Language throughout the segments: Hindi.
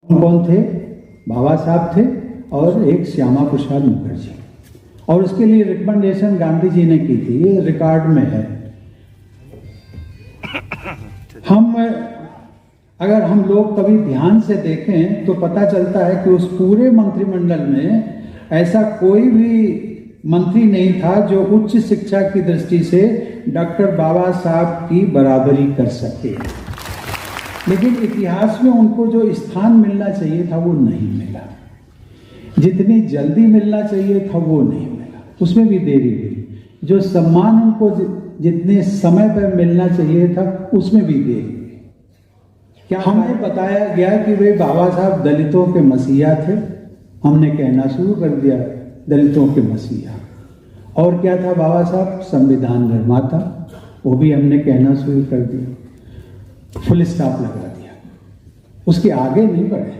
कौन थे? बाबा साहब थे और एक श्यामा प्रसाद मुखर्जी, और उसके लिए रिकमेंडेशन गांधी जी ने की थी, ये रिकॉर्ड में है। अगर हम लोग कभी ध्यान से देखें तो पता चलता है कि उस पूरे मंत्रिमंडल में ऐसा कोई भी मंत्री नहीं था जो उच्च शिक्षा की दृष्टि से डॉक्टर बाबा साहब की बराबरी कर सके, लेकिन इतिहास में उनको जो स्थान मिलना चाहिए था वो नहीं मिला, जितनी जल्दी मिलना चाहिए था वो नहीं मिला, उसमें भी देरी हुई। जो सम्मान उनको जितने समय पर मिलना चाहिए था उसमें भी देरी हुई। क्या हमें बताया गया कि वे बाबा साहब दलितों के मसीहा थे? हमने कहना शुरू कर दिया दलितों के मसीहा। और क्या था बाबा साहब? संविधान निर्माता, वो भी हमने कहना शुरू कर दिया, फुल स्टॉप लगा दिया, उसके आगे नहीं बढ़े।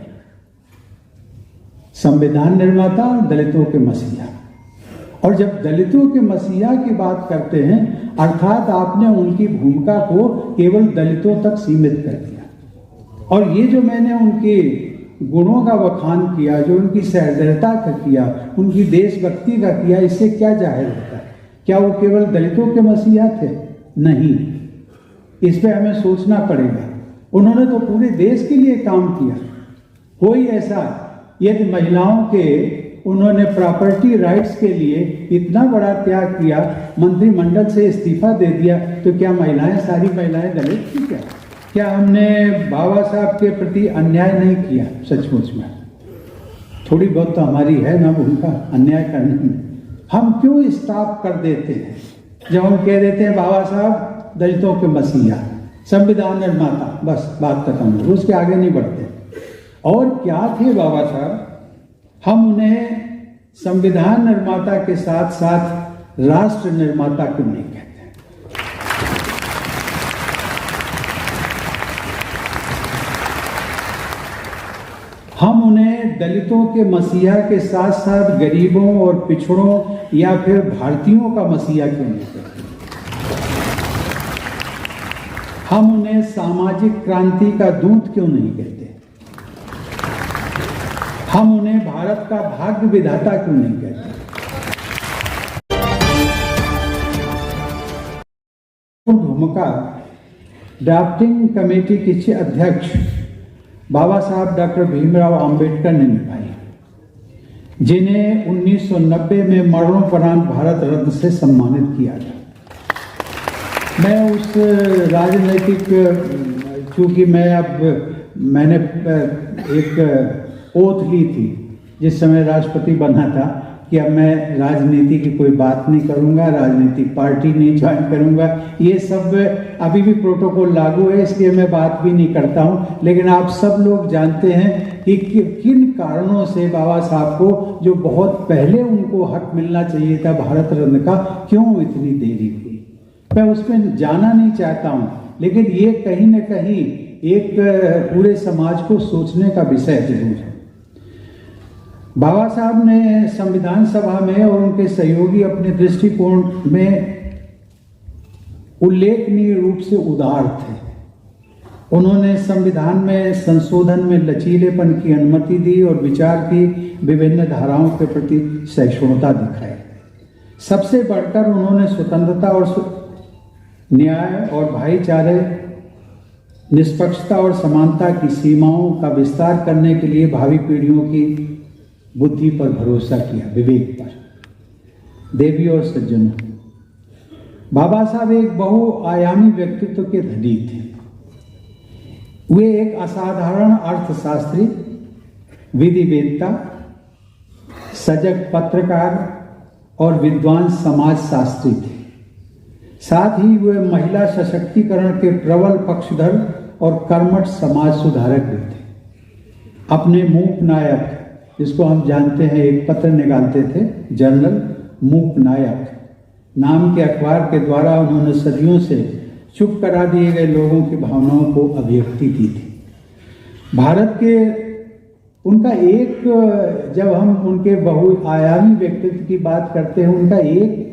संविधान निर्माता और दलितों के मसीहा, और जब दलितों के मसीहा की बात करते हैं अर्थात आपने उनकी भूमिका को केवल दलितों तक सीमित कर दिया। और ये जो मैंने उनके गुणों का बखान किया, जो उनकी सहृदयता का किया, उनकी देशभक्ति का किया, इससे क्या जाहिर होता है? क्या वो केवल दलितों के मसीहा थे? नहीं, इस पे हमें सोचना पड़ेगा। उन्होंने तो पूरे देश के लिए काम किया। कोई ऐसा, यदि महिलाओं के उन्होंने प्रॉपर्टी राइट्स के लिए इतना बड़ा त्याग किया, मंत्रिमंडल से इस्तीफा दे दिया, तो क्या महिलाएं, सारी महिलाएं दलित थी क्या? क्या हमने बाबा साहब के प्रति अन्याय नहीं किया? सचमुच में थोड़ी बहुत तो हमारी है ना उनका अन्याय करने में। हम क्यों स्टॉप कर देते हैं जब हम कह देते हैं बाबा साहब दलितों के मसीहा, संविधान निर्माता, बस बात खत्म हो, उसके आगे नहीं बढ़ते। और क्या थे बाबा साहब? हम उन्हें संविधान निर्माता के साथ साथ राष्ट्र निर्माता क्यों नहीं कहते? हम उन्हें दलितों के मसीहा के साथ साथ गरीबों और पिछड़ों या फिर भारतीयों का मसीहा क्यों नहीं कहते? हम उन्हें सामाजिक क्रांति का दूत क्यों नहीं कहते? हम उन्हें भारत का भाग्य विधाता क्यों नहीं कहते? भूमिका ड्राफ्टिंग कमेटी के अध्यक्ष बाबा साहब डॉक्टर भीमराव अंबेडकर ने निभाई, जिन्हें 1990 में मरणोपरांत भारत रत्न से सम्मानित किया गया। मैं उस राजनीतिक, चूंकि मैंने एक ओथ ली थी जिस समय राष्ट्रपति बना था कि अब मैं राजनीति की कोई बात नहीं करूंगा, राजनीतिक पार्टी नहीं ज्वाइन करूंगा, ये सब अभी भी प्रोटोकॉल लागू है, इसलिए मैं बात भी नहीं करता हूं। लेकिन आप सब लोग जानते हैं कि किन कारणों से बाबा साहब को, जो बहुत पहले उनको हक मिलना चाहिए था भारत रत्न का, क्यों इतनी देरी हुई। मैं उसमें जाना नहीं चाहता हूं, लेकिन ये कहीं न कहीं एक पूरे समाज को सोचने का विषय जरूर है। बाबा साहब ने संविधान सभा में और उनके सहयोगी अपने दृष्टिकोण में उल्लेखनीय रूप से उदार थे। उन्होंने संविधान में संशोधन में लचीलेपन की अनुमति दी और विचार की विभिन्न धाराओं के प्रति सहिष्णुता दिखाई। सबसे बढ़कर उन्होंने स्वतंत्रता और न्याय और भाईचारे, निष्पक्षता और समानता की सीमाओं का विस्तार करने के लिए भावी पीढ़ियों की बुद्धि पर भरोसा किया, विवेक पर। देवी और सज्जनों, बाबा साहब एक बहुआयामी व्यक्तित्व के धनी थे। वे एक असाधारण अर्थशास्त्री, विधिवेत्ता, सजग पत्रकार और विद्वान समाजशास्त्री थे। साथ ही वे महिला सशक्तिकरण के प्रबल पक्षधर और कर्मठ समाज सुधारक भी थे। अपने मूक नायक, जिसको हम जानते हैं, एक पत्र निकालते थे, जनरल मूक नायक नाम के अखबार के द्वारा उन्होंने सदियों से चुप करा दिए गए लोगों की भावनाओं को अभिव्यक्ति दी थी। भारत के उनका एक, जब हम उनके बहुआयामी व्यक्तित्व की बात करते हैं, उनका एक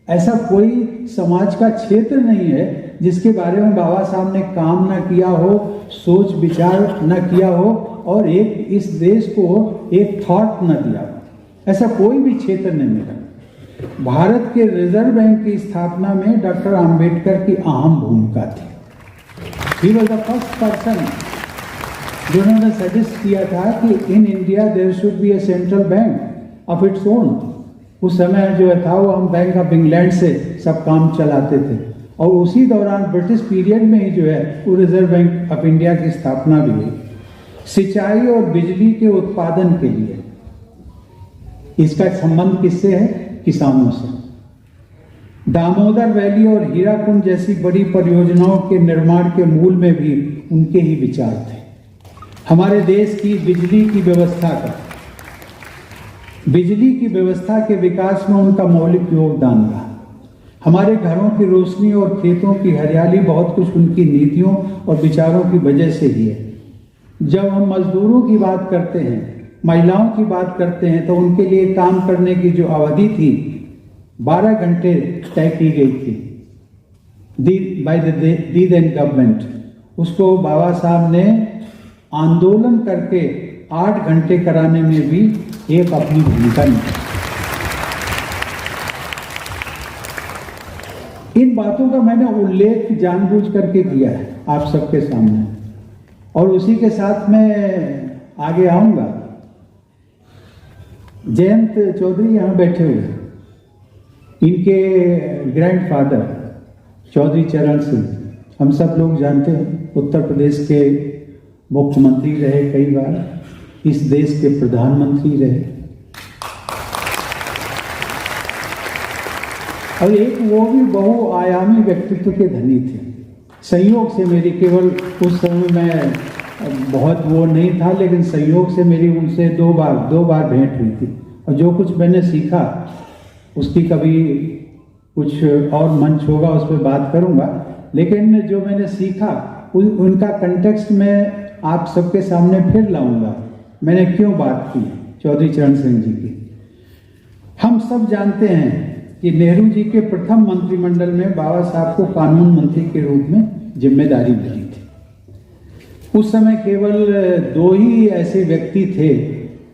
ऐसा कोई समाज का क्षेत्र नहीं है जिसके बारे में बाबा साहब ने काम ना किया हो, सोच विचार न किया हो और एक इस देश को एक थॉट न दिया, ऐसा कोई भी क्षेत्र नहीं मिला। भारत के रिजर्व बैंक की स्थापना में डॉक्टर अंबेडकर की अहम भूमिका थी। He was the first person जिन्होंने सजेस्ट किया था कि in India there should be a central bank of its own. उस समय जो था वो हम बैंक ऑफ इंग्लैंड से सब काम चलाते थे, और उसी दौरान ब्रिटिश पीरियड में ही जो है वो रिजर्व बैंक ऑफ इंडिया की स्थापना भी हुई, सिंचाई और बिजली के उत्पादन के लिए। इसका संबंध किससे है? किसानों से। दामोदर वैली और हीराकुंड जैसी बड़ी परियोजनाओं के निर्माण के मूल में भी उनके ही विचार थे। हमारे देश की बिजली की व्यवस्था के विकास में उनका मौलिक योगदान रहा। हमारे घरों की रोशनी और खेतों की हरियाली बहुत कुछ उनकी नीतियों और विचारों की वजह से ही है। जब हम मजदूरों की बात करते हैं, महिलाओं की बात करते हैं, तो उनके लिए काम करने की जो अवधि थी 12 घंटे तय की गई थी बाय द देन गवर्नमेंट। उसको बाबा साहब ने आंदोलन करके 8 घंटे कराने में भी एक अपनी भूमिका निभाई। इन बातों का मैंने उल्लेख जानबूझ करके किया है आप सबके सामने, और उसी के साथ मैं आगे आऊंगा। जयंत चौधरी यहाँ बैठे हुए, इनके ग्रैंडफादर चौधरी चरण सिंह, हम सब लोग जानते हैं, उत्तर प्रदेश के मुख्यमंत्री रहे, कई बार इस देश के प्रधानमंत्री रहे, और एक वो भी बहुआयामी व्यक्तित्व के धनी थे। संयोग से मेरी केवल उस समय में बहुत वो नहीं था, लेकिन संयोग से मेरी उनसे दो बार भेंट हुई थी, और जो कुछ मैंने सीखा उसकी कभी कुछ और मंच होगा उस पर बात करूंगा, लेकिन जो मैंने सीखा उनका कंटेक्स्ट में आप सबके सामने फिर लाऊंगा। मैंने क्यों बात की चौधरी चरण सिंह जी की। हम सब जानते हैं कि नेहरू जी के प्रथम मंत्रिमंडल में बाबा साहब को कानून मंत्री के रूप में जिम्मेदारी मिली थी। उस समय केवल 2 ही ऐसे व्यक्ति थे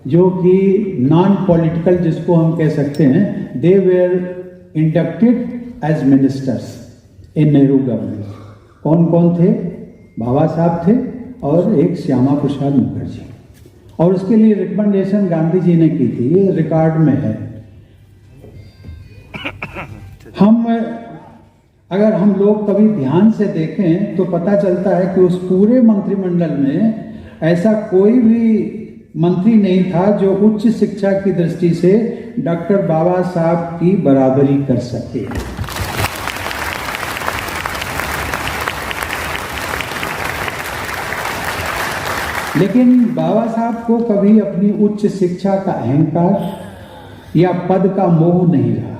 जो कि नॉन पॉलिटिकल, जिसको हम कह सकते हैं, they were inducted as ministers in Nehru government. कौन कौन थे? बाबा साहब थे और एक श्यामा प्रसाद मुखर्जी, और उसके लिए रिकमेंडेशन गांधी जी ने की थी, ये रिकॉर्ड में है। अगर हम लोग कभी ध्यान से देखें तो पता चलता है कि उस पूरे मंत्रिमंडल में ऐसा कोई भी मंत्री नहीं था जो उच्च शिक्षा की दृष्टि से डॉक्टर बाबा साहब की बराबरी कर सके। लेकिन बाबा साहब को कभी अपनी उच्च शिक्षा का अहंकार या पद का मोह नहीं रहा।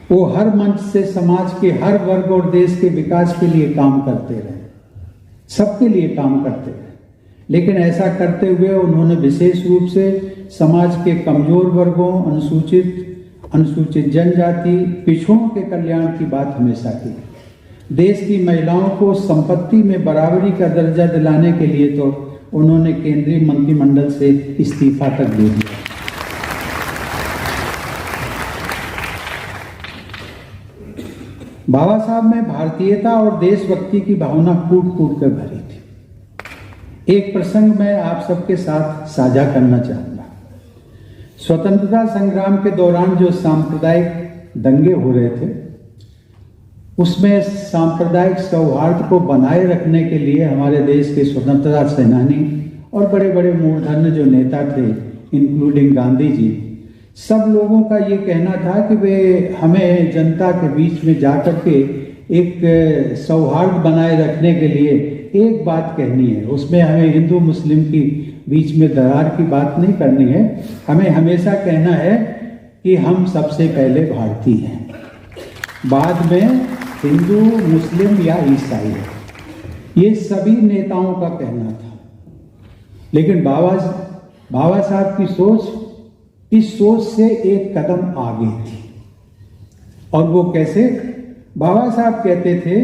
वो हर मंच से समाज के हर वर्ग और देश के विकास के लिए काम करते रहे, सबके लिए काम करते रहे, लेकिन ऐसा करते हुए उन्होंने विशेष रूप से समाज के कमजोर वर्गों, अनुसूचित जनजाति, पिछड़ों के कल्याण की बात हमेशा की। देश की महिलाओं को संपत्ति में बराबरी का दर्जा दिलाने के लिए तो उन्होंने केंद्रीय मंत्रिमंडल से इस्तीफा तक दे दिया। बाबा साहब में भारतीयता और देशभक्ति की भावना कूट कूट कर भरी थी। एक प्रसंग मैं आप सबके साथ साझा करना चाहूंगा। स्वतंत्रता संग्राम के दौरान जो सांप्रदायिक दंगे हो रहे थे, उसमें सांप्रदायिक सौहार्द को बनाए रखने के लिए हमारे देश के स्वतंत्रता सेनानी और बड़े बड़े मूर्धन्य जो नेता थे, इंक्लूडिंग गांधी जी, सब लोगों का ये कहना था कि वे हमें जनता के बीच में जाकर के एक सौहार्द बनाए रखने के लिए एक बात कहनी है। उसमें हमें हिंदू मुस्लिम की बीच में दरार की बात नहीं करनी है। हमें हमेशा कहना है कि हम सबसे पहले भारतीय हैं, बाद में हिंदू, मुस्लिम या ईसाई है। ये सभी नेताओं का कहना था। लेकिन बाबा साहब की सोच इस सोच से एक कदम आगे थी। और वो कैसे? बाबा साहब कहते थे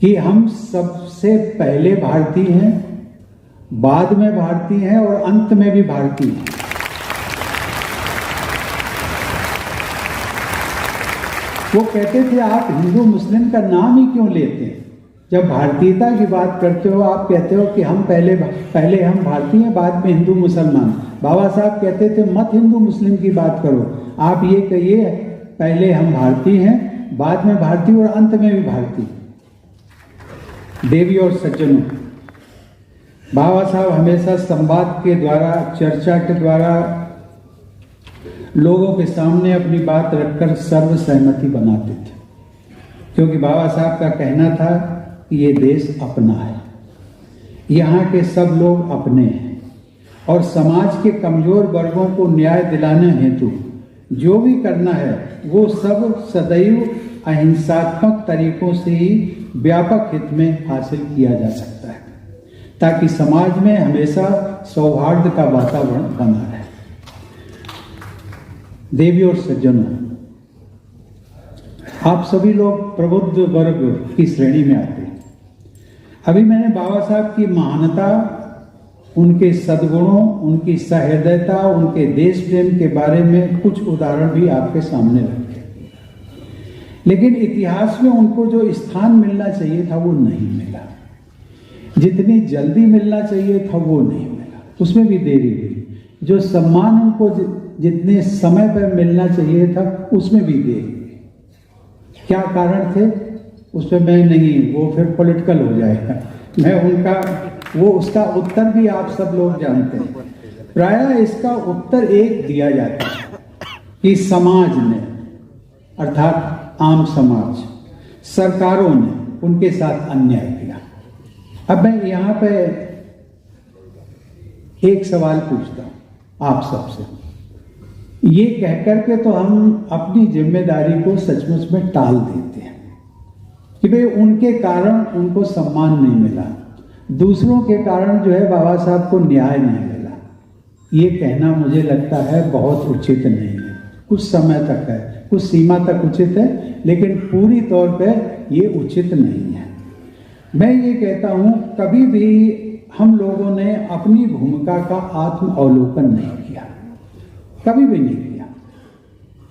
कि हम सबसे पहले भारतीय हैं, बाद में भारतीय हैं और अंत में भी भारतीय हैं। वो कहते थे आप हिंदू मुस्लिम का नाम ही क्यों लेते हैं? जब भारतीयता की बात करते हो आप कहते हो कि हम पहले हम भारतीय हैं, बाद में हिंदू मुसलमान। बाबा साहब कहते थे मत हिंदू मुस्लिम की बात करो, आप ये कहिए पहले हम भारतीय हैं, बाद में भारतीय और अंत में भी भारतीय। देवी और सज्जनों, बाबा साहब हमेशा संवाद के द्वारा, चर्चा के द्वारा लोगों के सामने अपनी बात रखकर सर्वसहमति बनाते थे, क्योंकि बाबा साहब का कहना था कि ये देश अपना है, यहाँ के सब लोग अपने हैं और समाज के कमजोर वर्गों को न्याय दिलाने हेतु जो भी करना है वो सब सदैव अहिंसात्मक तरीकों से ही व्यापक हित में हासिल किया जा सकता है, ताकि समाज में हमेशा सौहार्द का वातावरण बना रहे। देवी और सज्जनों, आप सभी लोग प्रबुद्ध वर्ग की श्रेणी में आते हैं। अभी मैंने बाबा साहब की महानता, उनके सद्गुणों, उनकी सहृदयता, उनके देश प्रेम के बारे में कुछ उदाहरण भी आपके सामने रखे, लेकिन इतिहास में उनको जो स्थान मिलना चाहिए था वो नहीं मिला, जितनी जल्दी मिलना चाहिए था वो नहीं मिला, उसमें भी देरी हुई। जो सम्मान उनको जितने समय पर मिलना चाहिए था उसमें भी देरी हुई। क्या कारण थे उस पर मैं नहीं, वो फिर पॉलिटिकल हो जाएगा, मैं उसका उत्तर भी आप सब लोग जानते हैं। प्रायः इसका उत्तर एक दिया जाता है कि समाज ने, अर्थात आम समाज, सरकारों ने उनके साथ अन्याय किया। अब मैं यहाँ पे एक सवाल पूछता हूँ आप सबसे, ये कहकर के तो हम अपनी जिम्मेदारी को सचमुच में टाल देते हैं कि भाई उनके कारण उनको सम्मान नहीं मिला, दूसरों के कारण जो है बाबा साहब को न्याय नहीं मिला। ये कहना मुझे लगता है बहुत उचित नहीं है। कुछ समय तक है, कुछ सीमा तक उचित है, लेकिन पूरी तौर पे ये उचित नहीं है। मैं ये कहता हूँ कभी भी हम लोगों ने अपनी भूमिका का आत्म अवलोकन नहीं किया, कभी भी नहीं किया।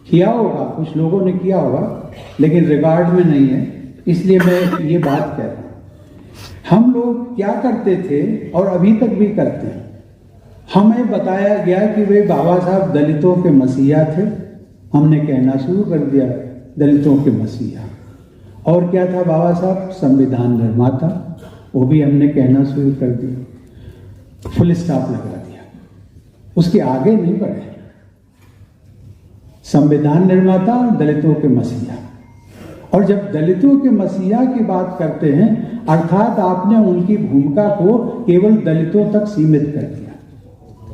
किया होगा, कुछ लोगों ने किया होगा, लेकिन रिकॉर्ड में नहीं है, इसलिए मैं ये बात कह रहा हूँ। हम लोग क्या करते थे और अभी तक भी करते हैं, हमें बताया गया कि वे बाबा साहब दलितों के मसीहा थे, हमने कहना शुरू कर दिया दलितों के मसीहा। और क्या था बाबा साहब? संविधान निर्माता, वो भी हमने कहना शुरू कर दिया, फुल स्टॉप लगा दिया, उसके आगे नहीं बढ़े। संविधान निर्माता, दलितों के मसीहा। और जब दलितों के मसीहा की बात करते हैं, अर्थात आपने उनकी भूमिका को केवल दलितों तक सीमित कर दिया।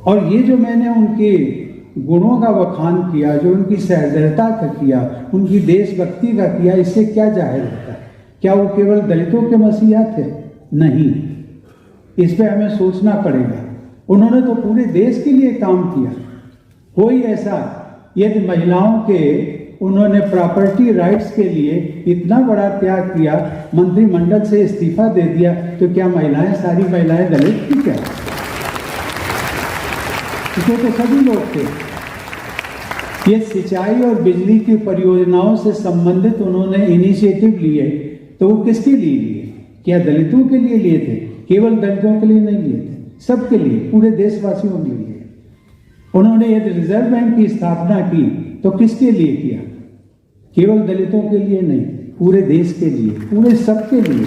और ये जो मैंने उनके गुणों का बखान किया, जो उनकी सहृदयता का किया, उनकी देशभक्ति का किया, इससे क्या जाहिर होता है? क्या वो केवल दलितों के मसीहा थे? नहीं, इस पे हमें सोचना पड़ेगा। उन्होंने तो पूरे देश के लिए काम किया। कोई ऐसा, यदि महिलाओं के उन्होंने प्रॉपर्टी राइट्स के लिए इतना बड़ा त्याग किया, मंत्रिमंडल से इस्तीफा दे दिया, तो क्या महिलाएं, सारी महिलाएं दलित थी क्या? इसमें तो सभी लोग थे। ये सिंचाई और बिजली की परियोजनाओं से संबंधित उन्होंने इनिशिएटिव लिए, तो वो किसके लिए लिए? क्या दलितों के लिए लिए थे? केवल दलितों के लिए नहीं लिए थे, सबके लिए, पूरे देशवासियों के लिए। उन्होंने यदि रिजर्व बैंक की स्थापना की तो किसके लिए किया? केवल दलितों के लिए नहीं, पूरे देश के लिए, पूरे सबके लिए।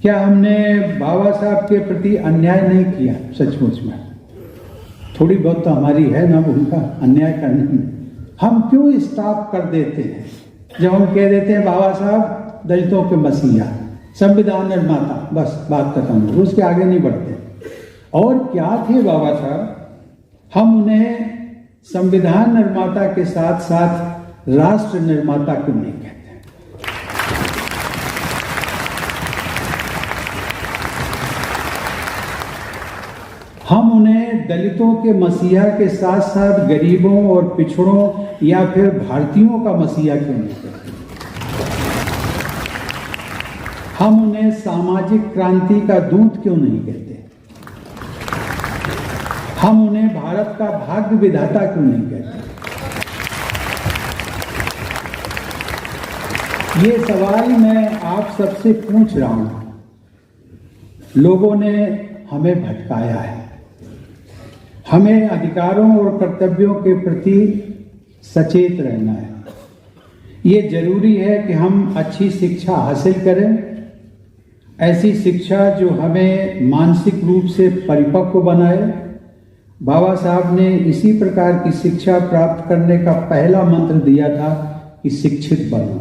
क्या हमने बाबा साहब के प्रति अन्याय नहीं किया? सचमुच में थोड़ी बहुत तो हमारी है ना भूमिका अन्याय करने में। हम क्यों स्टॉप कर देते हैं जब हम कह देते हैं बाबा साहब दलितों के मसीहा, संविधान निर्माता, बस बात खत्म हो, उसके आगे नहीं बढ़ते। और क्या थे बाबा साहब? हम उन्हें संविधान निर्माता के साथ साथ राष्ट्र निर्माता क्यों नहीं कहते? हम उन्हें दलितों के मसीहा के साथ साथ गरीबों और पिछड़ों या फिर भारतीयों का मसीहा क्यों नहीं कहते? हम उन्हें सामाजिक क्रांति का दूत क्यों नहीं कहते? हम उन्हें भारत का भाग्य विधाता क्यों नहीं कहते? ये सवाल मैं आप सबसे पूछ रहा हूं। लोगों ने हमें भटकाया है। हमें अधिकारों और कर्तव्यों के प्रति सचेत रहना है। ये जरूरी है कि हम अच्छी शिक्षा हासिल करें, ऐसी शिक्षा जो हमें मानसिक रूप से परिपक्व बनाए। बाबा साहब ने इसी प्रकार की शिक्षा प्राप्त करने का पहला मंत्र दिया था कि शिक्षित बनो।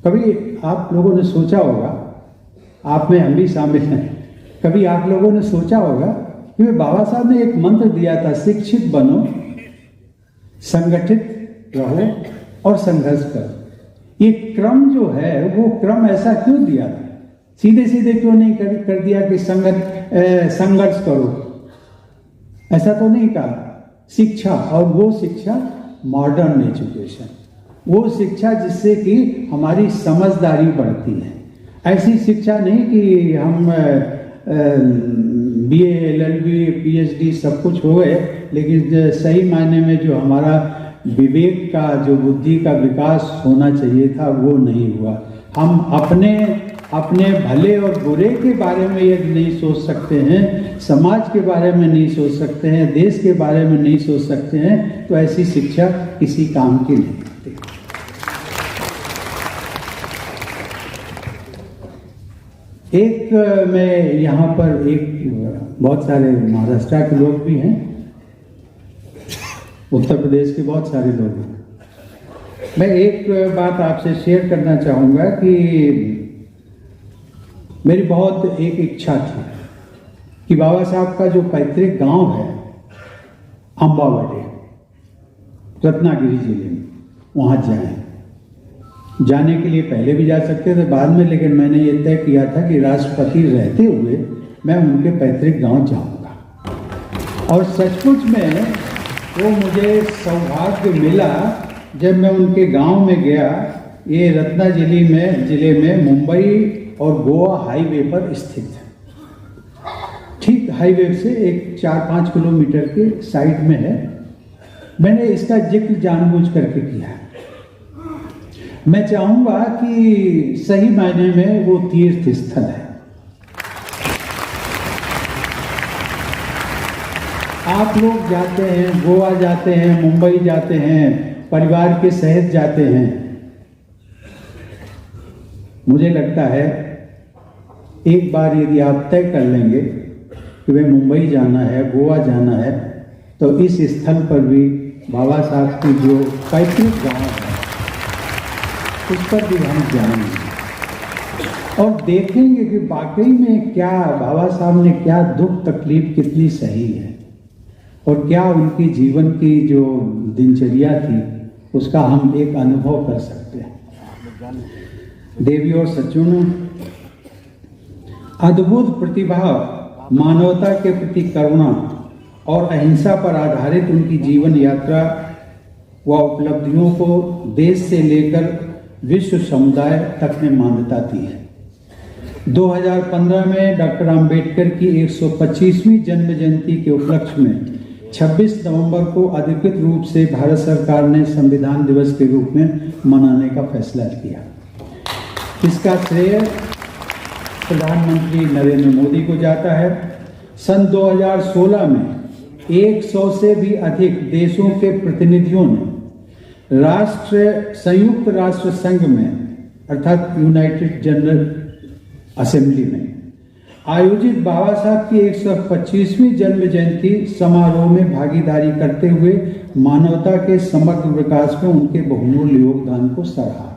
कभी आप लोगों ने सोचा होगा, आप में हम भी शामिल हैं, कभी आप लोगों ने सोचा होगा कि बाबा साहब ने एक मंत्र दिया था, शिक्षित बनो, संगठित रहो और संघर्ष करो। ये क्रम जो है वो क्रम ऐसा क्यों दिया था? सीधे सीधे क्यों नहीं कर दिया कि संघर्ष करो? ऐसा तो नहीं कहा। शिक्षा, और वो शिक्षा मॉडर्न एजुकेशन, वो शिक्षा जिससे कि हमारी समझदारी बढ़ती है। ऐसी शिक्षा नहीं कि हम BA, LLB, PhD सब कुछ हो गए, लेकिन सही मायने में जो हमारा विवेक का, जो बुद्धि का विकास होना चाहिए था वो नहीं हुआ। हम अपने भले और बुरे के बारे में यदि नहीं सोच सकते हैं, समाज के बारे में नहीं सोच सकते हैं, देश के बारे में नहीं सोच सकते हैं, तो ऐसी शिक्षा किसी काम की नहीं होती। एक मैं यहाँ पर बहुत सारे महाराष्ट्र के लोग भी हैं, उत्तर प्रदेश के बहुत सारे लोग हैं। मैं एक बात आपसे शेयर करना चाहूँगा कि मेरी बहुत एक इच्छा थी कि बाबा साहब का जो पैतृक गांव है अंबावड़े, रत्नागिरी जिले में, वहाँ जाएं। जाने के लिए पहले भी जा सकते थे, बाद में, लेकिन मैंने ये तय किया था कि राष्ट्रपति रहते हुए मैं उनके पैतृक गांव जाऊंगा। और सचमुच में वो मुझे सौभाग्य मिला जब मैं उनके गांव में गया। ये रत्नागिरी जिले में मुंबई और गोवा हाईवे पर स्थित है। ठीक हाईवे से एक 4-5 किलोमीटर के साइड में है। मैंने इसका जिक्र जानबूझ करके किया है। मैं चाहूंगा कि सही मायने में वो तीर्थ स्थल है। आप लोग जाते हैं, गोवा जाते हैं, मुंबई जाते हैं, परिवार के सहित जाते हैं। मुझे लगता है एक बार यदि आप तय कर लेंगे कि वे मुंबई जाना है, गोवा जाना है, तो इस स्थल पर भी बाबा साहब की जो पैतृक गांव है उस पर भी हम जाएंगे और देखेंगे कि वाकई में क्या बाबा साहब ने क्या दुख तकलीफ कितनी सही है और क्या उनकी जीवन की जो दिनचर्या थी उसका हम एक अनुभव कर सकते हैं। देवी और सज्जनों, अद्भुत प्रतिभा, मानवता के प्रति करुणा और अहिंसा पर आधारित उनकी जीवन यात्रा व उपलब्धियों को देश से लेकर विश्व समुदाय तक ने मान्यता दी है। 2015 में डॉक्टर अंबेडकर की 125वीं जन्म जयंती के उपलक्ष्य में 26 नवंबर को अधिकृत रूप से भारत सरकार ने संविधान दिवस के रूप में मनाने का फैसला किया। इसका श्रेय प्रधानमंत्री नरेंद्र मोदी को जाता है। सन 2016 में 100 से भी अधिक देशों के प्रतिनिधियों ने संयुक्त राष्ट्र संघ में अर्थात यूनाइटेड जनरल असेंबली में आयोजित बाबा साहब की 125वीं जन्म जयंती समारोह में भागीदारी करते हुए मानवता के समग्र विकास में उनके बहुमूल्य योगदान को सराहा।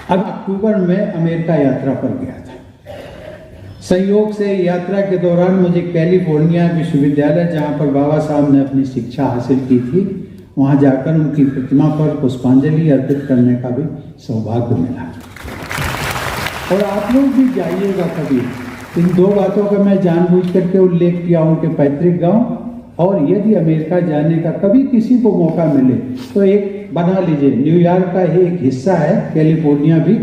अब अक्टूबर में अमेरिका यात्रा पर गया था। संयोग से यात्रा के दौरान मुझे कैलिफोर्निया विश्वविद्यालय, जहां पर बाबा साहब ने अपनी शिक्षा हासिल की थी, वहां जाकर उनकी प्रतिमा पर पुष्पांजलि अर्पित करने का भी सौभाग्य मिला। और आप लोग भी जाइएगा कभी। इन दो बातों का मैं जानबूझ करके उल्लेख किया, उनके पैतृक गांव, और यदि अमेरिका जाने का कभी किसी को मौका मिले तो एक बना लीजिए, न्यूयॉर्क का ही एक हिस्सा है, कैलिफोर्निया भी,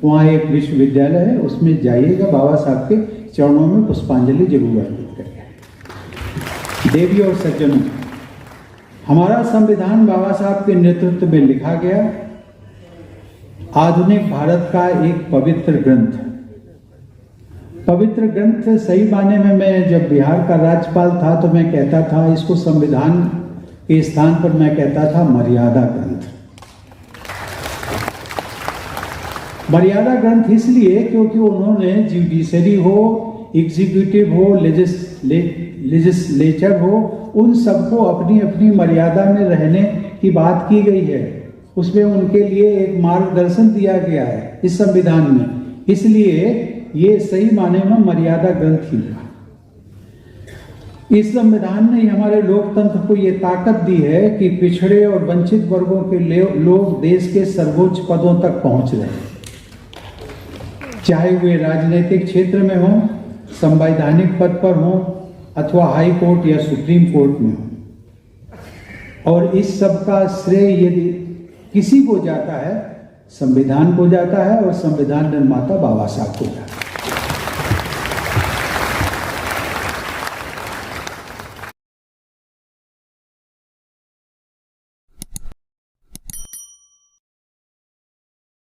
वहाँ एक विश्वविद्यालय है, उसमें जाइएगा, बाबा साहब के चरणों में पुष्पांजलि जरूर अर्पित करिए। देवी और सज्जनों, हमारा संविधान बाबा साहब के नेतृत्व में लिखा गया आधुनिक भारत का एक पवित्र ग्रंथ। पवित्र ग्रंथ सही माने में, मैं जब बिहार का राज्यपाल था तो मैं कहता था इसको संविधान के स्थान पर मैं कहता था मर्यादा ग्रंथ। मर्यादा ग्रंथ इसलिए क्योंकि उन्होंने जुडिशरी हो, एग्जीक्यूटिव हो, लेजिस्लेचर हो, उन सबको अपनी अपनी मर्यादा में रहने की बात की गई है। उसमें उनके लिए एक मार्गदर्शन दिया गया है इस संविधान में, इसलिए ये सही माने में मर्यादा ग्रंथ ही है। इस संविधान ने हमारे लोकतंत्र को ये ताकत दी है कि पिछड़े और वंचित वर्गों के लोग देश के सर्वोच्च पदों तक पहुंच रहे हैं, चाहे वे राजनीतिक क्षेत्र में हों, संवैधानिक पद पर हों, अथवा हाई कोर्ट या सुप्रीम कोर्ट में हो। और इस सब का श्रेय यदि किसी को जाता है, संविधान को जाता है और संविधान निर्माता बाबा साहब को जाता है।